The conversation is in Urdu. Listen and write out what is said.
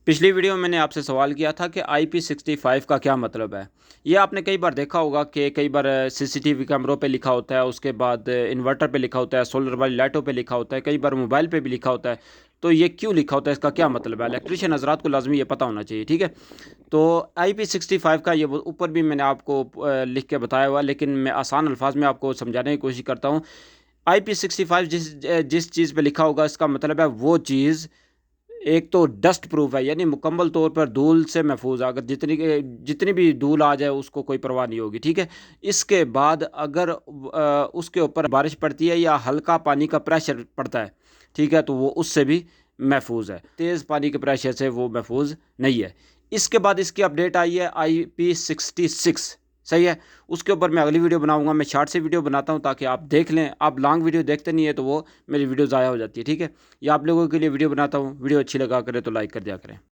پچھلی ویڈیو میں نے آپ سے سوال کیا تھا کہ IP65 کا کیا مطلب ہے۔ یہ آپ نے کئی بار دیکھا ہوگا کہ کئی بار CCTV کیمروں پہ لکھا ہوتا ہے، اس کے بعد انورٹر پہ لکھا ہوتا ہے، سولر والی لائٹوں پہ لکھا ہوتا ہے، کئی بار موبائل پہ بھی لکھا ہوتا ہے۔ تو یہ کیوں لکھا ہوتا ہے، اس کا کیا مطلب ہے؟ الیکٹریشین حضرات کو لازمی یہ پتہ ہونا چاہیے، ٹھیک ہے۔ تو IP65 کا یہ اوپر بھی میں نے آپ کو لکھ کے بتایا ہوا، لیکن میں آسان الفاظ میں آپ کو سمجھانے کی کوشش کرتا ہوں۔ IP65 جس چیز پہ لکھا ہوگا، اس کا مطلب ہے وہ چیز ایک تو ڈسٹ پروف ہے، یعنی مکمل طور پر دھول سے محفوظ ہے۔ اگر جتنی بھی دھول آ جائے اس کو کوئی پرواہ نہیں ہوگی، ٹھیک ہے۔ اس کے بعد اگر اس کے اوپر بارش پڑتی ہے یا ہلکا پانی کا پریشر پڑتا ہے، ٹھیک ہے، تو وہ اس سے بھی محفوظ ہے۔ تیز پانی کے پریشر سے وہ محفوظ نہیں ہے۔ اس کے بعد اس کی اپڈیٹ آئی ہے IP66، صحیح ہے۔ اس کے اوپر میں اگلی ویڈیو بناؤں گا، میں شارٹ سے ویڈیو بناتا ہوں تاکہ آپ دیکھ لیں۔ آپ لانگ ویڈیو دیکھتے نہیں ہیں تو وہ میری ویڈیو ضائع ہو جاتی ہے، ٹھیک ہے۔ یہ آپ لوگوں کے لیے ویڈیو بناتا ہوں، ویڈیو اچھی لگا کرے تو لائک کر دیا کریں۔